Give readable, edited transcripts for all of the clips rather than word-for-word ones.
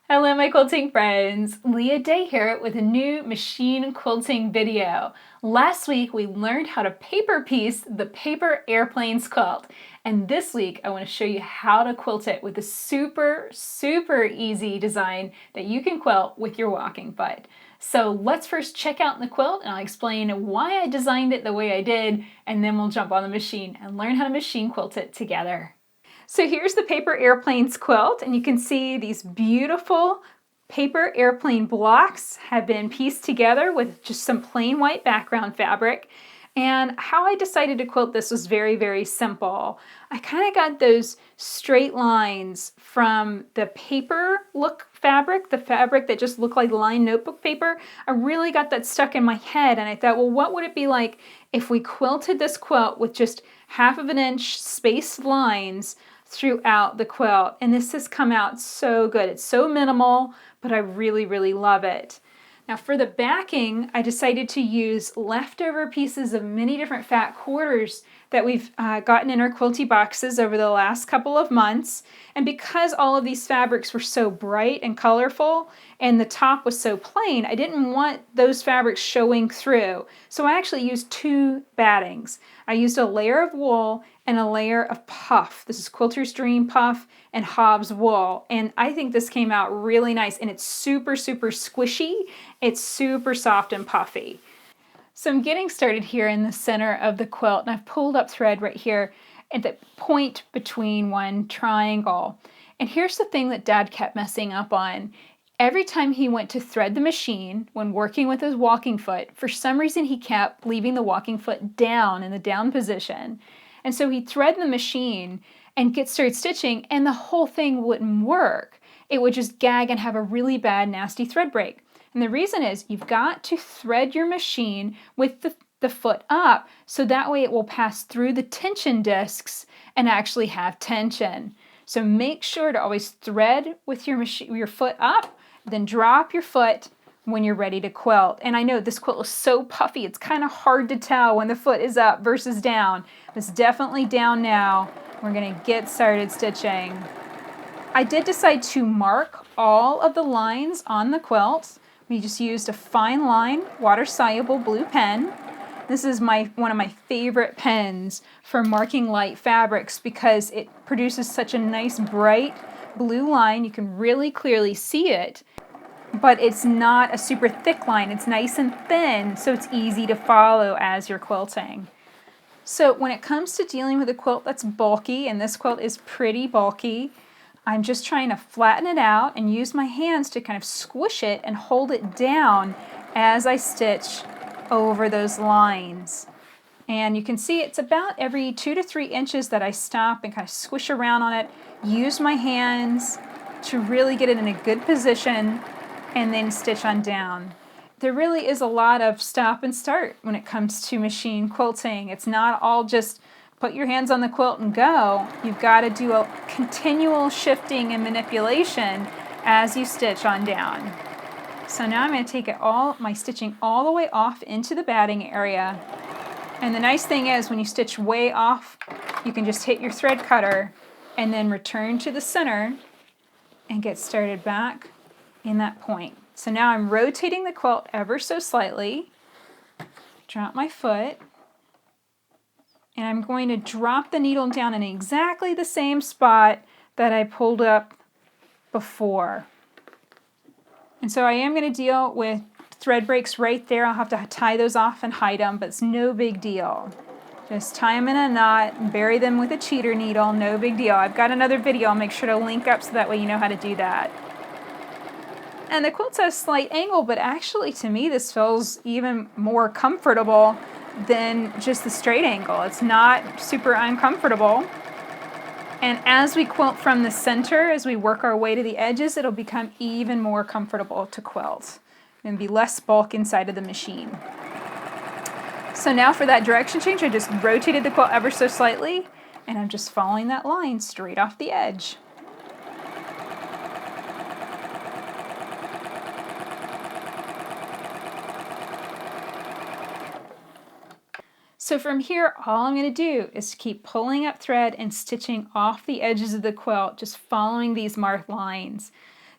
Hello my quilting friends, Leah Day here with a new machine quilting video. Last week we learned how to paper piece the paper airplanes quilt, and this week I want to show you how to quilt it with a super easy design that you can quilt with your walking foot. So let's first check out the quilt and I'll explain why I designed it the way I did, and then we'll jump on the machine and learn how to machine quilt it together. So here's the paper airplanes quilt, and you can see these beautiful paper airplane blocks have been pieced together with just some plain white background fabric. And how I decided to quilt this was very simple. I kind of got those straight lines from the paper look fabric, the fabric that just looked like lined notebook paper. I really got that stuck in my head, and I thought, well, what would it be like if we quilted this quilt with just 1/2 inch spaced lines throughout the quilt? And this has come out so good. It's so minimal, but I really love it. Now for the backing, I decided to use leftover pieces of many different fat quarters that we've gotten in our quilty boxes over the last couple of months. And because all of these fabrics were so bright and colorful and the top was so plain, I didn't want those fabrics showing through. So I actually used 2 battings. I used a layer of wool and a layer of puff. This is Quilter's Dream Puff and Hobbs wool. And I think this came out really nice, and it's super squishy. It's super soft and puffy. So I'm getting started here in the center of the quilt, and I've pulled up thread right here at the point between one triangle. And here's the thing that Dad kept messing up on. Every time he went to thread the machine when working with his walking foot, for some reason he kept leaving the walking foot down in the down position. And so he'd thread the machine and get started stitching, and the whole thing wouldn't work. It would just gag and have a really bad, nasty thread break. And the reason is you've got to thread your machine with the foot up, so that way it will pass through the tension discs and actually have tension. So make sure to always thread with your foot up, then drop your foot when you're ready to quilt. And I know this quilt is so puffy, it's kind of hard to tell when the foot is up versus down. It's definitely down now. We're gonna get started stitching. I did decide to mark all of the lines on the quilt. We just used a fine line, water-soluble blue pen. This is one of my favorite pens for marking light fabrics because it produces such a nice bright blue line. You can really clearly see it, but it's not a super thick line. It's nice and thin, so it's easy to follow as you're quilting. So when it comes to dealing with a quilt that's bulky, and this quilt is pretty bulky, I'm just trying to flatten it out and use my hands to kind of squish it and hold it down as I stitch over those lines. And you can see it's about every 2 to 3 inches that I stop and kind of squish around on it, use my hands to really get it in a good position, and then stitch on down. There really is a lot of stop and start when it comes to machine quilting. It's not all just put your hands on the quilt and go. You've got to do a continual shifting and manipulation as you stitch on down. So now I'm going to take my stitching all the way off into the batting area. And the nice thing is when you stitch way off, you can just hit your thread cutter and then return to the center and get started back in that point. So now I'm rotating the quilt ever so slightly, drop my foot, and I'm going to drop the needle down in exactly the same spot that I pulled up before. And so I am going to deal with thread breaks right there. I'll have to tie those off and hide them, but it's no big deal. Just tie them in a knot and bury them with a cheater needle, no big deal. I've got another video, I'll make sure to link up so that way you know how to do that. And the quilt's at a slight angle, but actually to me this feels even more comfortable than just the straight angle. It's not super uncomfortable. And as we quilt from the center, as we work our way to the edges, it'll become even more comfortable to quilt and be less bulk inside of the machine. So now for that direction change, I just rotated the quilt ever so slightly, and I'm just following that line straight off the edge. So from here, all I'm going to do is keep pulling up thread and stitching off the edges of the quilt, just following these marked lines.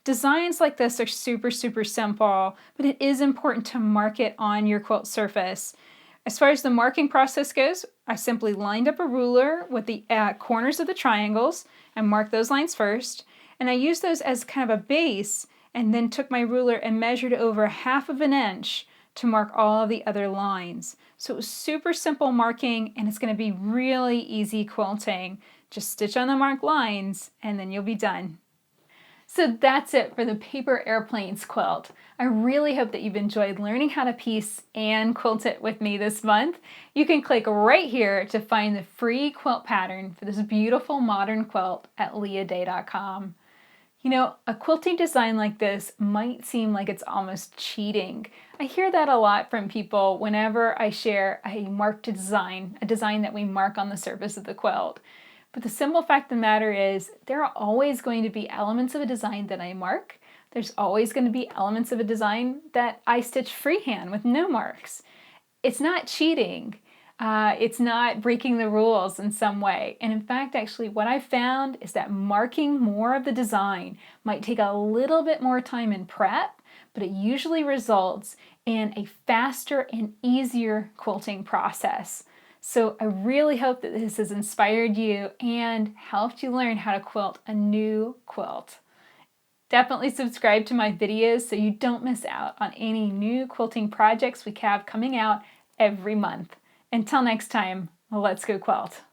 Designs like this are super, super simple, but it is important to mark it on your quilt surface. As far as the marking process goes, I simply lined up a ruler with the corners of the triangles and marked those lines first. And I used those as kind of a base and then took my ruler and measured over 1/2 inch to mark all of the other lines. So it was super simple marking, and it's going to be really easy quilting. Just stitch on the marked lines and then you'll be done. So that's it for the Paper Airplanes quilt. I really hope that you've enjoyed learning how to piece and quilt it with me this month. You can click right here to find the free quilt pattern for this beautiful modern quilt at leahday.com. You know, a quilting design like this might seem like it's almost cheating. I hear that a lot from people whenever I share a marked design, a design that we mark on the surface of the quilt. But the simple fact of the matter is, there are always going to be elements of a design that I mark. There's always going to be elements of a design that I stitch freehand with no marks. It's not cheating. It's not breaking the rules in some way. And in fact, actually, what I found is that marking more of the design might take a little bit more time in prep, but it usually results in a faster and easier quilting process. So I really hope that this has inspired you and helped you learn how to quilt a new quilt. Definitely subscribe to my videos so you don't miss out on any new quilting projects we have coming out every month. Until next time, let's go quilt.